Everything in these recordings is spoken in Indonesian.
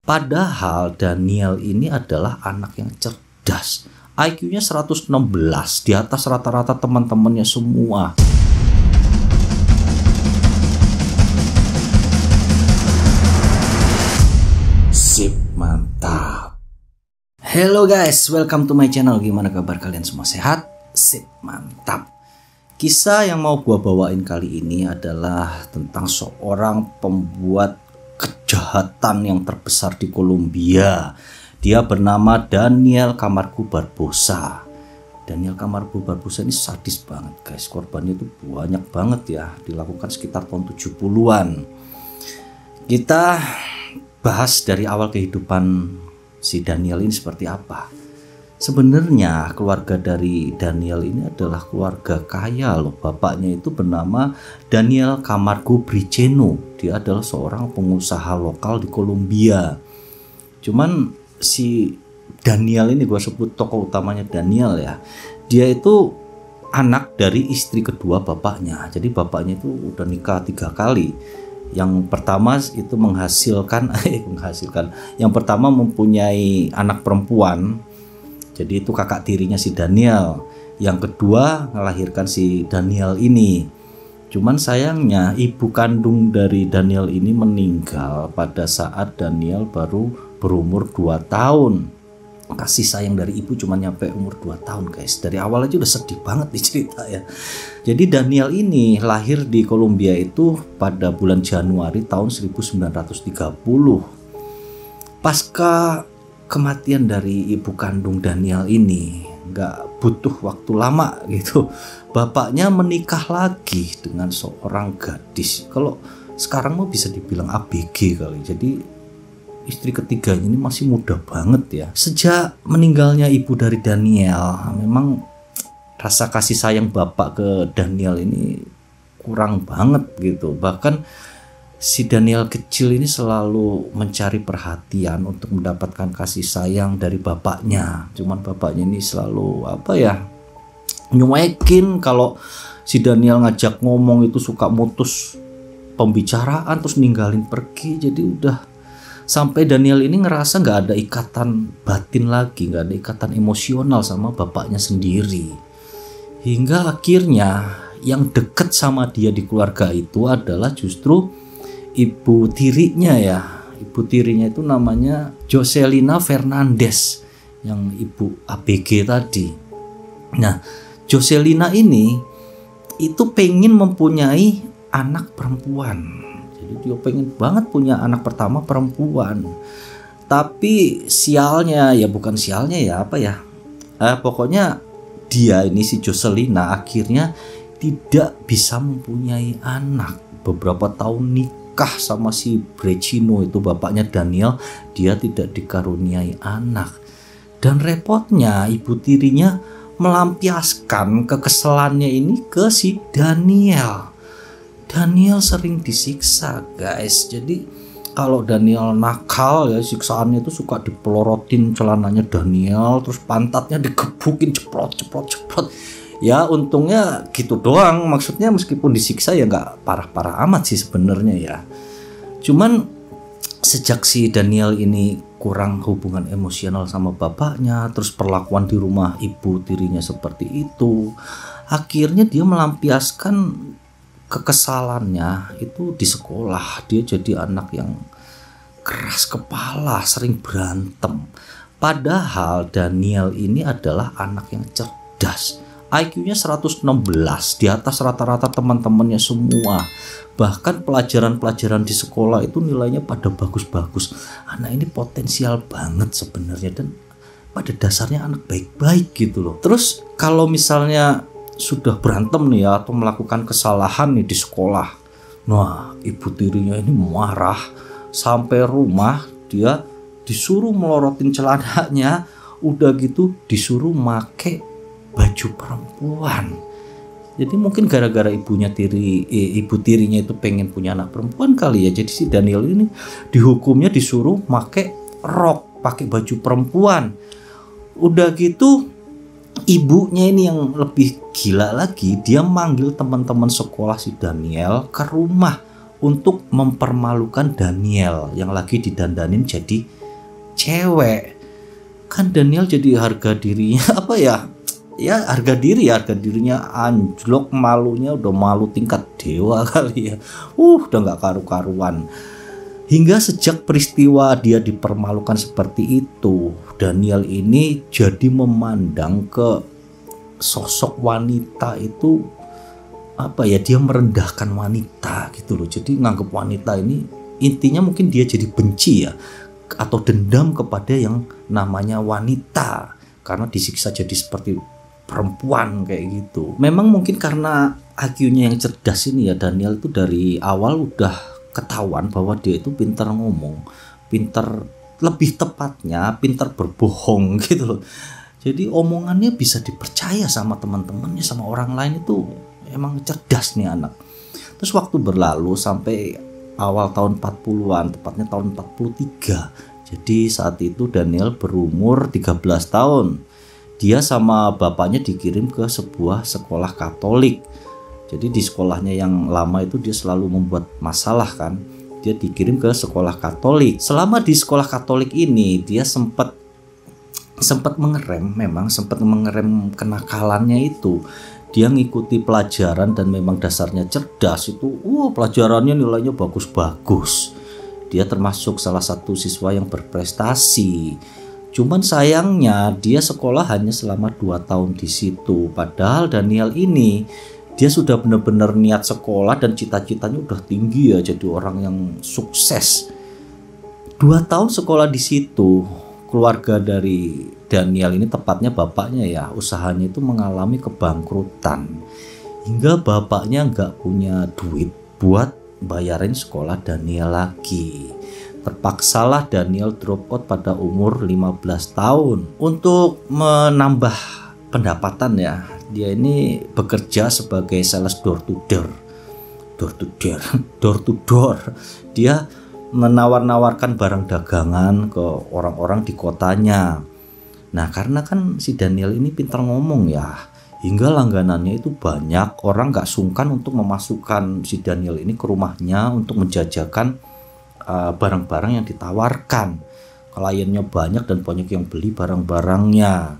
Padahal Daniel ini adalah anak yang cerdas. IQ-nya 116, di atas rata-rata teman-temannya semua. Sip, mantap. Hello guys, welcome to my channel. Gimana kabar kalian semua, sehat? Sip, mantap. Kisah yang mau gua bawain kali ini adalah tentang seorang pembuat kejahatan yang terbesar di Kolombia. Dia bernama Daniel Camargo Barbosa. Daniel Camargo Barbosa ini sadis banget guys. Korbannya itu banyak banget ya. Dilakukan sekitar tahun 70-an. Kita bahas dari awal kehidupan si Daniel ini seperti apa. Sebenarnya keluarga dari Daniel ini adalah keluarga kaya loh. Bapaknya itu bernama Daniel Camargo Briceno. Dia adalah seorang pengusaha lokal di Kolombia. Cuman si Daniel ini, gue sebut tokoh utamanya Daniel ya. Dia itu anak dari istri kedua bapaknya. Jadi bapaknya itu udah nikah 3 kali. Yang pertama itu menghasilkan. Yang pertama mempunyai anak perempuan. Jadi itu kakak tirinya si Daniel. Yang kedua melahirkan si Daniel ini. Cuman sayangnya ibu kandung dari Daniel ini meninggal pada saat Daniel baru berumur 2 tahun. Kasih sayang dari ibu cuma nyampe umur 2 tahun guys. Dari awal aja udah sedih banget nih cerita ya. Jadi Daniel ini lahir di Kolombia itu pada bulan Januari tahun 1930. Pasca kematian dari ibu kandung Daniel ini nggak butuh waktu lama gitu, bapaknya menikah lagi dengan seorang gadis. Kalau sekarang mau bisa dibilang ABG kali. Jadi istri ketiganya ini masih muda banget ya. Sejak meninggalnya ibu dari Daniel, memang rasa kasih sayang bapak ke Daniel ini kurang banget gitu. Bahkan si Daniel kecil ini selalu mencari perhatian untuk mendapatkan kasih sayang dari bapaknya. Cuman bapaknya ini selalu nyuekin. Kalau si Daniel ngajak ngomong itu suka mutus pembicaraan terus ninggalin pergi. Jadi udah sampai Daniel ini ngerasa nggak ada ikatan batin lagi, nggak ada ikatan emosional sama bapaknya sendiri. Hingga akhirnya yang deket sama dia di keluarga itu adalah justru ibu tirinya ya. Ibu tirinya itu namanya Joselina Fernandez, yang ibu ABG tadi. Nah, Joselina ini itu pengen mempunyai anak perempuan. Jadi dia pengen banget punya anak pertama perempuan. Tapi sialnya ya, bukan sialnya ya, pokoknya dia ini si Joselina akhirnya tidak bisa mempunyai anak. Beberapa tahun nikah sama si Briceno itu bapaknya Daniel, dia tidak dikaruniai anak. Dan repotnya ibu tirinya melampiaskan kekesalannya ini ke si Daniel. Daniel sering disiksa guys. Jadi kalau Daniel nakal ya, siksaannya itu suka dipelorotin celananya Daniel, terus pantatnya digebukin ceprot. Ya untungnya gitu doang. Maksudnya meskipun disiksa ya nggak parah-parah amat sih sebenarnya ya. Cuman sejak si Daniel ini kurang hubungan emosional sama bapaknya, terus perlakuan di rumah ibu tirinya seperti itu, akhirnya dia melampiaskan kekesalannya itu di sekolah. Dia jadi anak yang keras kepala, sering berantem. Padahal Daniel ini adalah anak yang cerdas. IQ-nya 116, di atas rata-rata teman-temannya semua. Bahkan pelajaran-pelajaran di sekolah itu nilainya pada bagus-bagus. Anak ini potensial banget sebenarnya, dan pada dasarnya anak baik-baik gitu loh. Terus kalau misalnya sudah berantem nih ya, atau melakukan kesalahan nih di sekolah, nah ibu tirinya ini marah. Sampai rumah dia disuruh melorotin celananya, udah gitu disuruh make baju perempuan. Jadi mungkin gara-gara ibu tirinya itu pengen punya anak perempuan kali ya. Jadi si Daniel ini dihukumnya disuruh pakai rok, pakai baju perempuan. Udah gitu ibunya ini yang lebih gila lagi, dia manggil teman-teman sekolah si Daniel ke rumah untuk mempermalukan Daniel yang lagi didandanin jadi cewek. Kan Daniel jadi harga dirinya harga dirinya anjlok, malunya udah malu tingkat dewa kali ya. Udah nggak karu-karuan. Hingga sejak peristiwa dia dipermalukan seperti itu, Daniel ini jadi memandang ke sosok wanita itu dia merendahkan wanita gitu loh. Jadi nganggep wanita ini, intinya mungkin dia jadi benci ya, atau dendam kepada yang namanya wanita karena disiksa jadi seperti perempuan kayak gitu. Memang mungkin karena IQ-nya yang cerdas ini ya, Daniel itu dari awal udah ketahuan bahwa dia itu pintar ngomong, lebih tepatnya pintar berbohong gitu loh. Jadi omongannya bisa dipercaya sama teman-temannya, sama orang lain. Itu emang cerdas nih anak. Terus waktu berlalu sampai awal tahun 40-an, tepatnya tahun 43. Jadi saat itu Daniel berumur 13 tahun. Dia sama bapaknya dikirim ke sebuah sekolah Katolik. Jadi di sekolahnya yang lama itu dia selalu membuat masalah kan. Dia dikirim ke sekolah Katolik. Selama di sekolah Katolik ini dia sempat mengerem kenakalannya itu. Dia ngikuti pelajaran dan memang dasarnya cerdas itu. Pelajarannya nilainya bagus-bagus. Dia termasuk salah satu siswa yang berprestasi. Cuman sayangnya dia sekolah hanya selama 2 tahun di situ. Padahal Daniel ini dia sudah benar-benar niat sekolah dan cita-citanya udah tinggi ya, jadi orang yang sukses. 2 tahun sekolah di situ, keluarga dari Daniel ini, tepatnya bapaknya ya, usahanya itu mengalami kebangkrutan. Hingga bapaknya nggak punya duit buat bayarin sekolah Daniel lagi. Terpaksalah Daniel drop out pada umur 15 tahun. Untuk menambah pendapatan ya, dia ini bekerja sebagai sales door to door. Dia menawar-nawarkan barang dagangan ke orang-orang di kotanya. Nah, karena kan si Daniel ini pintar ngomong ya, hingga langganannya itu banyak. Orang gak sungkan untuk memasukkan si Daniel ini ke rumahnya untuk menjajakan barang-barang yang ditawarkan. Kliennya banyak dan banyak yang beli barang-barangnya.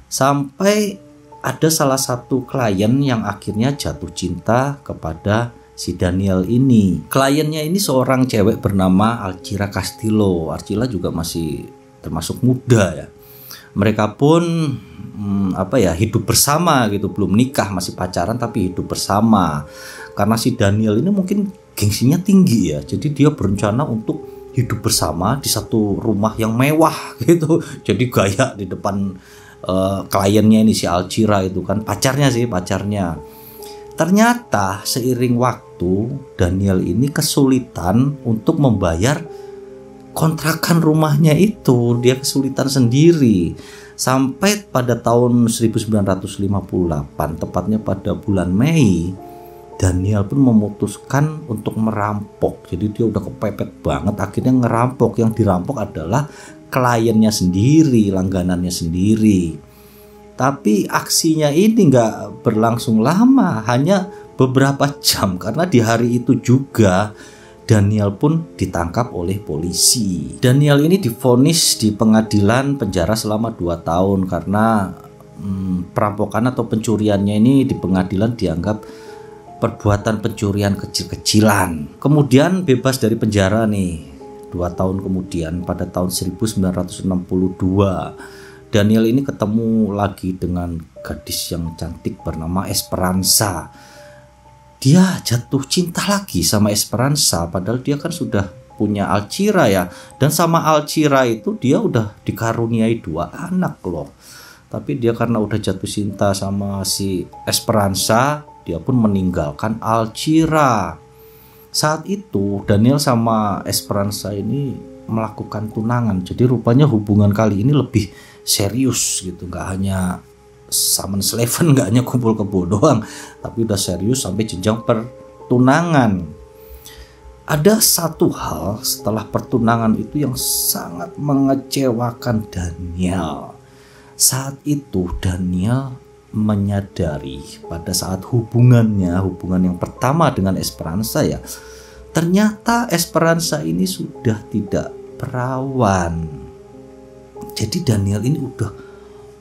Sampai ada salah satu klien yang akhirnya jatuh cinta kepada si Daniel ini. Kliennya ini seorang cewek bernama Alcira Castillo. Alcira juga masih termasuk muda ya. Mereka pun hidup bersama gitu, belum nikah, masih pacaran tapi hidup bersama. Karena si Daniel ini mungkin gengsinya tinggi ya, jadi dia berencana untuk hidup bersama di satu rumah yang mewah gitu. Jadi gaya di depan kliennya ini si Alcira itu kan, pacarnya. Ternyata seiring waktu Daniel ini kesulitan untuk membayar kontrakan rumahnya itu. Dia kesulitan sendiri. Sampai pada tahun 1958, tepatnya pada bulan Mei, Daniel pun memutuskan untuk merampok. Jadi dia udah kepepet banget, akhirnya ngerampok. Yang dirampok adalah kliennya sendiri, langganannya sendiri. Tapi aksinya ini nggak berlangsung lama, hanya beberapa jam. Karena di hari itu juga Daniel pun ditangkap oleh polisi. Daniel ini divonis di pengadilan penjara selama 2 tahun karena perampokan atau pencuriannya ini di pengadilan dianggap perbuatan pencurian kecil-kecilan. Kemudian bebas dari penjara nih 2 tahun kemudian, pada tahun 1962 Daniel ini ketemu lagi dengan gadis yang cantik bernama Esperanza. Dia jatuh cinta lagi sama Esperanza, padahal dia kan sudah punya Alcira ya. Dan sama Alcira itu dia udah dikaruniai 2 anak loh. Tapi dia karena udah jatuh cinta sama si Esperanza, dia pun meninggalkan Alcira. Saat itu Daniel sama Esperanza ini melakukan tunangan. Jadi rupanya hubungan kali ini lebih serius gitu, nggak hanya Saman Sleven, nggak hanya kumpul kebo doang, tapi udah serius sampai jenjang pertunangan. Ada satu hal setelah pertunangan itu yang sangat mengecewakan Daniel. Saat itu Daniel menyadari pada saat hubungan yang pertama dengan Esperanza ya, Ternyata Esperanza ini sudah tidak perawan. Jadi Daniel ini udah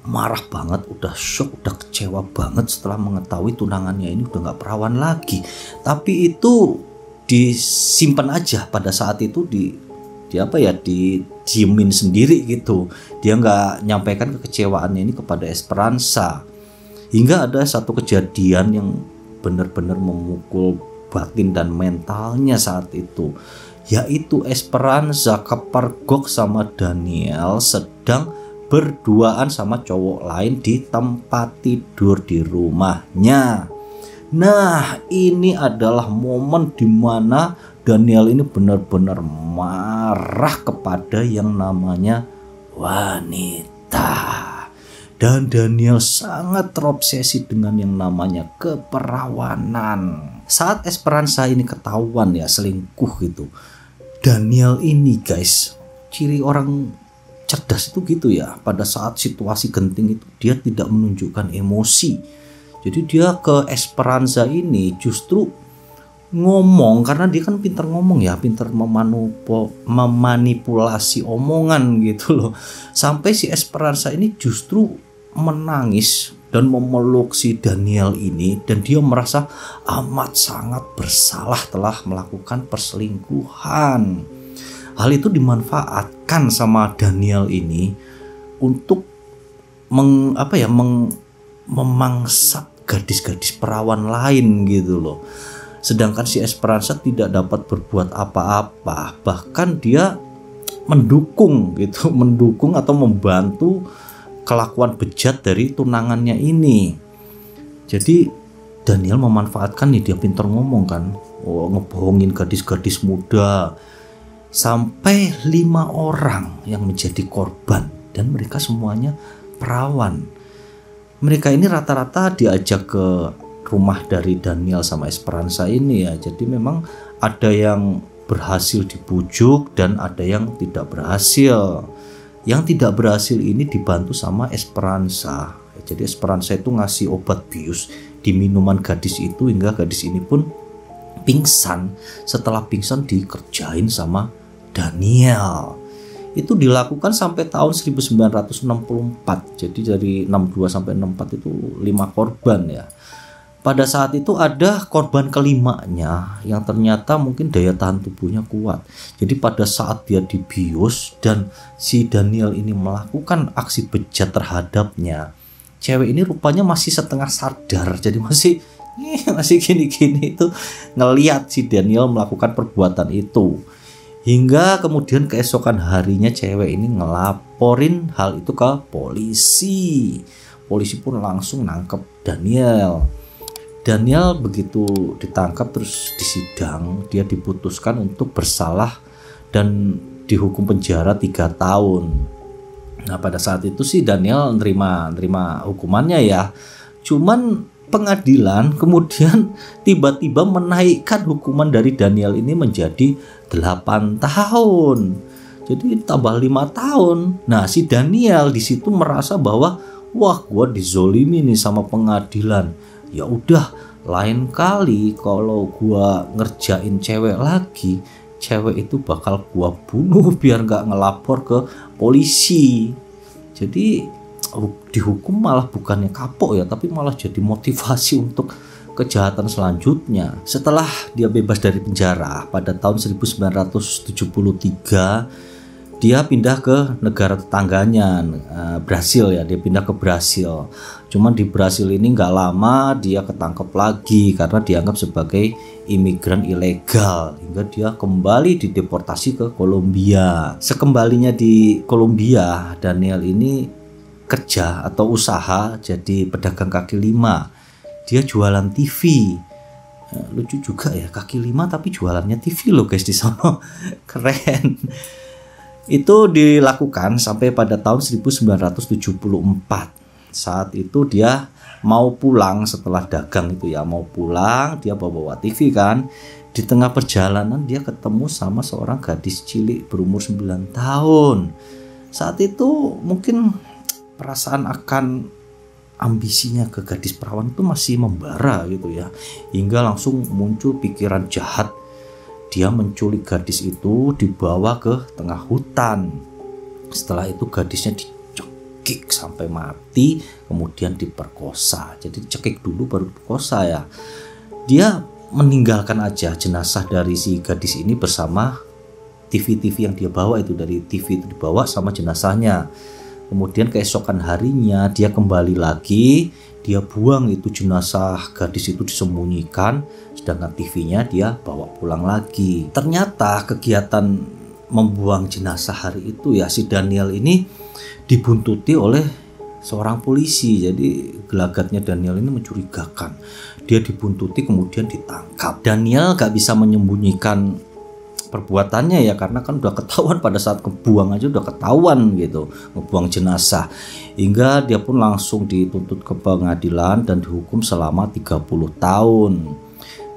marah banget, udah shock, udah kecewa banget setelah mengetahui tunangannya ini udah gak perawan lagi. Tapi itu disimpan aja pada saat itu, didiemin sendiri gitu. Dia nggak nyampaikan kekecewaannya ini kepada Esperanza. Hingga ada satu kejadian yang benar-benar memukul batin dan mentalnya saat itu, yaitu Esperanza kepergok sama Daniel sedang berduaan sama cowok lain di tempat tidur di rumahnya. Nah, ini adalah momen dimana Daniel ini benar-benar marah kepada yang namanya wanita. Dan Daniel sangat terobsesi dengan yang namanya keperawanan. Saat Esperanza ini ketahuan ya selingkuh gitu, Daniel ini guys, ciri orang cerdas itu gitu ya, pada saat situasi genting itu dia tidak menunjukkan emosi. Jadi dia ke Esperanza ini justru ngomong, karena dia kan pintar ngomong ya, pintar memanipulasi omongan gitu loh. Sampai si Esperanza ini justru menangis dan memeluk si Daniel ini, dan dia merasa amat sangat bersalah telah melakukan perselingkuhan. Hal itu dimanfaatkan sama Daniel ini untuk memangsa gadis-gadis perawan lain gitu loh. Sedangkan si Esperanza tidak dapat berbuat apa-apa, bahkan dia mendukung atau membantu kelakuan bejat dari tunangannya ini. Jadi Daniel memanfaatkan nih, dia pintar ngomong kan, ngebohongin gadis-gadis muda. Sampai 5 orang yang menjadi korban, dan mereka semuanya perawan. Mereka ini rata-rata diajak ke rumah dari Daniel sama Esperanza ini ya. Jadi memang ada yang berhasil dibujuk dan ada yang tidak berhasil. Yang tidak berhasil ini dibantu sama Esperanza. Jadi Esperanza itu ngasih obat bius di minuman gadis itu hingga gadis ini pun pingsan. Setelah pingsan dikerjain sama Daniel. Itu dilakukan sampai tahun 1964. Jadi dari 62 sampai 64 itu 5 korban ya. Pada saat itu ada korban kelimanya yang ternyata mungkin daya tahan tubuhnya kuat. Jadi pada saat dia dibius dan si Daniel ini melakukan aksi bejat terhadapnya, cewek ini rupanya masih setengah sadar. Jadi masih gini-gini itu ngelihat si Daniel melakukan perbuatan itu. Hingga kemudian keesokan harinya cewek ini ngelaporin hal itu ke polisi. Polisi pun langsung nangkep Daniel. Daniel begitu ditangkap terus disidang, dia diputuskan untuk bersalah dan dihukum penjara 3 tahun. Nah pada saat itu sih Daniel nerima hukumannya ya. Cuman pengadilan kemudian tiba-tiba menaikkan hukuman dari Daniel ini menjadi 8 tahun. Jadi tambah 5 tahun. Nah si Daniel di situ merasa bahwa wah gua dizolimi nih sama pengadilan. Ya udah, lain kali kalau gua ngerjain cewek lagi, cewek itu bakal gua bunuh biar nggak ngelapor ke polisi. Jadi dihukum malah bukannya kapok ya, tapi malah jadi motivasi untuk kejahatan selanjutnya. Setelah dia bebas dari penjara pada tahun 1973, dia pindah ke negara tetangganya, Brasil ya. Dia pindah ke Brasil. Cuman di Brasil ini nggak lama dia ketangkep lagi karena dianggap sebagai imigran ilegal, hingga dia kembali dideportasi ke Kolombia. Sekembalinya di Kolombia, Daniel ini kerja atau usaha jadi pedagang kaki lima. Dia jualan TV. Lucu juga ya, kaki lima tapi jualannya TV loh guys di sana. Keren. Itu dilakukan sampai pada tahun 1974. Saat itu dia mau pulang setelah dagang itu ya, mau pulang, dia bawa TV kan. Di tengah perjalanan dia ketemu sama seorang gadis cilik berumur 9 tahun. Saat itu mungkin perasaan akan ambisinya ke gadis perawan itu masih membara gitu ya. Hingga langsung muncul pikiran jahat. Dia menculik gadis itu, dibawa ke tengah hutan. Setelah itu gadisnya dicekik sampai mati, kemudian diperkosa. Jadi dicekik dulu baru diperkosa ya. Dia meninggalkan aja jenazah dari si gadis ini bersama TV yang dia bawa itu. Dari TV itu dibawa sama jenazahnya. Kemudian keesokan harinya dia kembali lagi, dia buang itu jenazah gadis itu, disembunyikan, sedangkan TV-nya dia bawa pulang lagi. Ternyata kegiatan membuang jenazah hari itu ya, si Daniel ini dibuntuti oleh seorang polisi. Jadi gelagatnya Daniel ini mencurigakan. Dia dibuntuti kemudian ditangkap. Daniel gak bisa menyembunyikan perbuatannya ya, karena kan udah ketahuan pada saat kebuang aja udah ketahuan gitu, ngebuang jenazah. Hingga dia pun langsung dituntut ke pengadilan dan dihukum selama 30 tahun.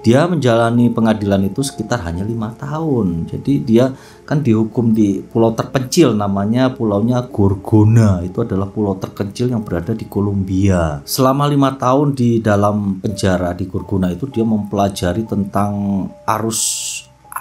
Dia menjalani pengadilan itu sekitar hanya 5 tahun. Jadi dia kan dihukum di pulau terpencil, namanya pulaunya Gorgona. Itu adalah pulau terkecil yang berada di Kolombia. Selama 5 tahun di dalam penjara di Gorgona itu dia mempelajari tentang arus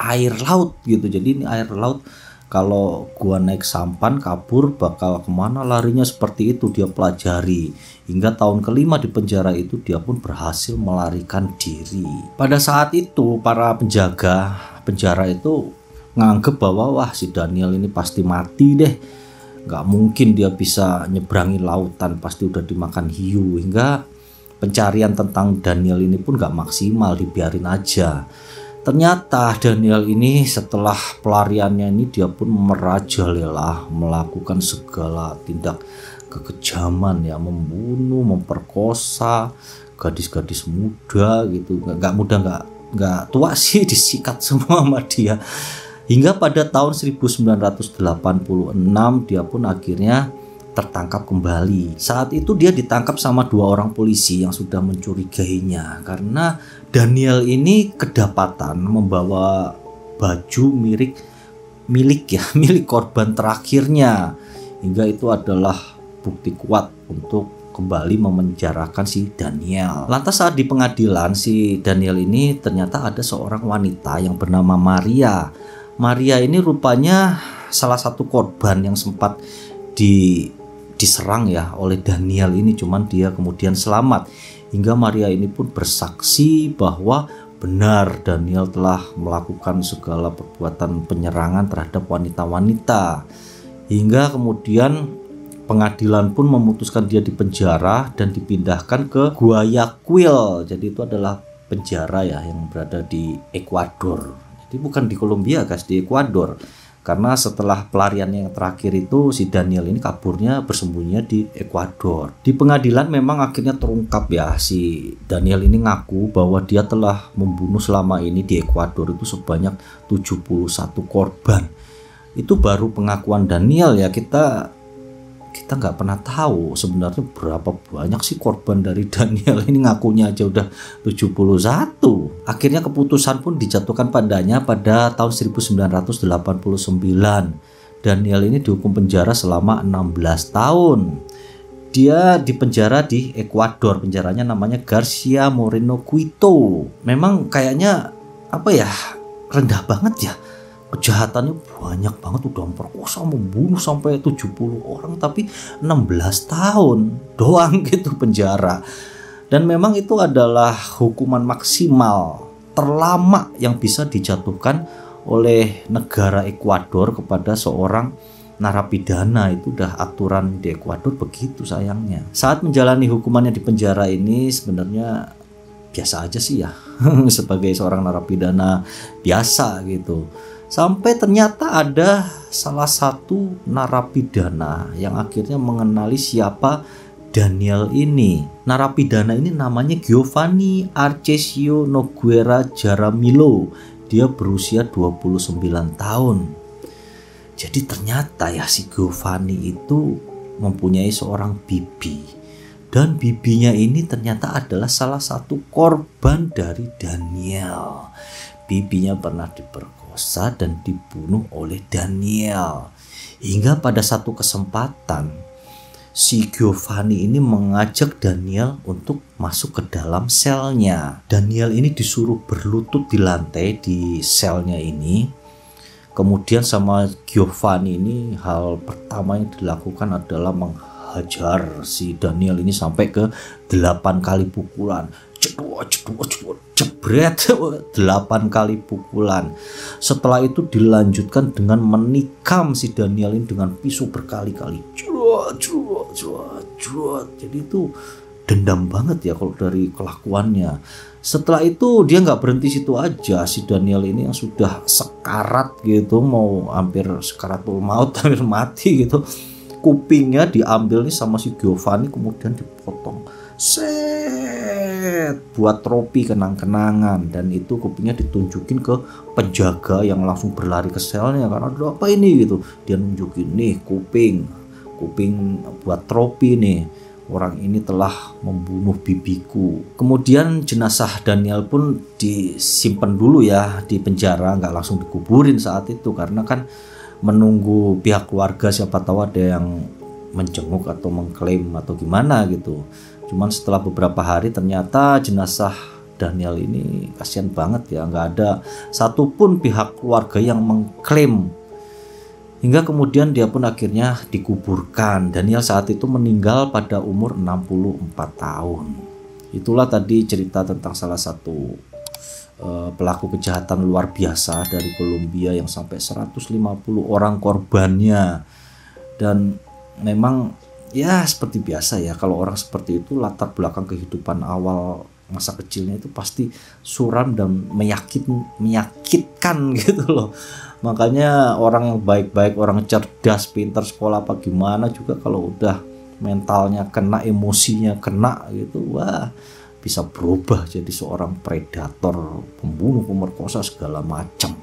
air laut gitu. Jadi ini air laut, kalau gua naik sampan kabur bakal kemana larinya, seperti itu dia pelajari. Hingga tahun kelima di penjara itu dia pun berhasil melarikan diri. Pada saat itu para penjaga penjara itu nganggep bahwa wah, si Daniel ini pasti mati deh, nggak mungkin dia bisa nyeberangi lautan, pasti udah dimakan hiu. Hingga pencarian tentang Daniel ini pun nggak maksimal, dibiarin aja. Ternyata Daniel ini setelah pelariannya ini dia pun merajalela, melakukan segala tindak kekejaman ya, membunuh, memperkosa gadis-gadis muda gitu. Nggak muda, nggak tua sih, disikat semua sama dia. Hingga pada tahun 1986 dia pun akhirnya tertangkap kembali. Saat itu dia ditangkap sama 2 orang polisi yang sudah mencurigainya, karena Daniel ini kedapatan membawa baju milik korban terakhirnya. Hingga itu adalah bukti kuat untuk kembali memenjarakan si Daniel. Lantas saat di pengadilan, si Daniel ini ternyata ada seorang wanita yang bernama Maria. Maria ini rupanya salah satu korban yang sempat diserang ya oleh Daniel ini, cuman dia kemudian selamat. Hingga Maria ini pun bersaksi bahwa benar Daniel telah melakukan segala perbuatan penyerangan terhadap wanita-wanita. Hingga kemudian pengadilan pun memutuskan dia dipenjara dan dipindahkan ke Guayaquil. Jadi itu adalah penjara ya yang berada di Ekuador. Jadi bukan di Kolombia guys, di Ekuador. Karena setelah pelariannya yang terakhir itu si Daniel ini kaburnya bersembunyinya di Ekuador. Di pengadilan memang akhirnya terungkap ya, si Daniel ini ngaku bahwa dia telah membunuh selama ini di Ekuador itu sebanyak 71 korban. Itu baru pengakuan Daniel ya, kita nggak pernah tahu sebenarnya berapa banyak sih korban dari Daniel ini, ngakunya aja udah 71. Akhirnya keputusan pun dijatuhkan padanya pada tahun 1989. Daniel ini dihukum penjara selama 16 tahun. Dia dipenjara di Ekuador, penjaranya namanya Garcia Moreno Quito. Memang kayaknya apa ya, rendah banget ya. Kejahatannya banyak banget, udah memperkosa, membunuh sampai 70 orang, tapi 16 tahun doang gitu penjara. Dan memang itu adalah hukuman maksimal terlama yang bisa dijatuhkan oleh negara Ekuador kepada seorang narapidana. Itu udah aturan di Ekuador begitu sayangnya. Saat menjalani hukumannya di penjara ini sebenarnya biasa aja sih ya sebagai seorang narapidana biasa gitu. Sampai ternyata ada salah satu narapidana yang akhirnya mengenali siapa Daniel ini. Narapidana ini namanya Giovanni Arcesio Noguera Jaramillo. Dia berusia 29 tahun. Jadi ternyata ya si Giovanni itu mempunyai seorang bibi. Dan bibinya ini ternyata adalah salah satu korban dari Daniel. Bibinya pernah diperkosa dan dibunuh oleh Daniel. Hingga pada satu kesempatan si Giovanni ini mengajak Daniel untuk masuk ke dalam selnya. Daniel ini disuruh berlutut di lantai di selnya ini. Kemudian sama Giovanni ini hal pertama yang dilakukan adalah menghajar si Daniel ini sampai ke 8 kali pukulan. Jebret 8 kali pukulan. Setelah itu dilanjutkan dengan menikam si Daniel ini dengan pisau berkali-kali. Jadi itu dendam banget ya kalau dari kelakuannya. Setelah itu dia nggak berhenti situ aja. Si Daniel ini yang sudah sekarat gitu, mau hampir sekaratul maut, hampir mati gitu, kupingnya diambil nih sama si Giovanni, kemudian dipotong buat tropi kenang-kenangan. Dan itu kupingnya ditunjukin ke penjaga yang langsung berlari ke selnya, karena ada apa ini gitu. Dia nunjukin, nih kuping buat tropi nih, orang ini telah membunuh bibiku. Kemudian jenazah Daniel pun disimpan dulu ya di penjara, nggak langsung dikuburin saat itu, karena kan menunggu pihak keluarga, siapa tahu ada yang menjenguk atau mengklaim atau gimana gitu. Cuman setelah beberapa hari ternyata jenazah Daniel ini kasihan banget ya, nggak ada satupun pihak keluarga yang mengklaim. Hingga kemudian dia pun akhirnya dikuburkan. Daniel saat itu meninggal pada umur 64 tahun. Itulah tadi cerita tentang salah satu pelaku kejahatan luar biasa dari Kolombia yang sampai 150 orang korbannya. Dan memang ya seperti biasa ya, kalau orang seperti itu latar belakang kehidupan awal masa kecilnya itu pasti suram dan menyakitkan gitu loh. Makanya orang yang baik-baik, orang cerdas, pintar, sekolah apa gimana juga, kalau udah mentalnya kena, emosinya kena gitu, wah bisa berubah jadi seorang predator, pembunuh, pemerkosa segala macam.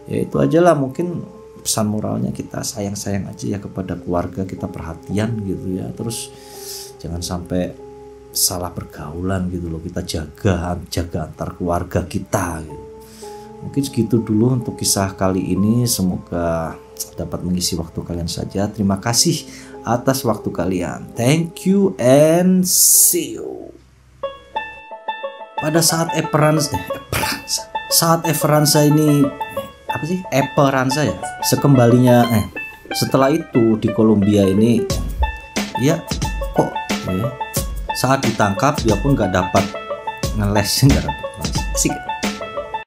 Ya itu aja lah mungkin pesan moralnya, kita sayang-sayang aja ya kepada keluarga, kita perhatian gitu ya. Terus jangan sampai salah pergaulan gitu loh, kita jaga antar keluarga kita gitu. Mungkin segitu dulu untuk kisah kali ini, semoga dapat mengisi waktu kalian saja. Terima kasih atas waktu kalian. Thank you and see you. Pada saat Esperanza ini apa sih? Esperanza ya. Setelah itu di Kolombia ini ya kok ya, saat ditangkap dia pun nggak dapat ngeles, nggak dapat sih.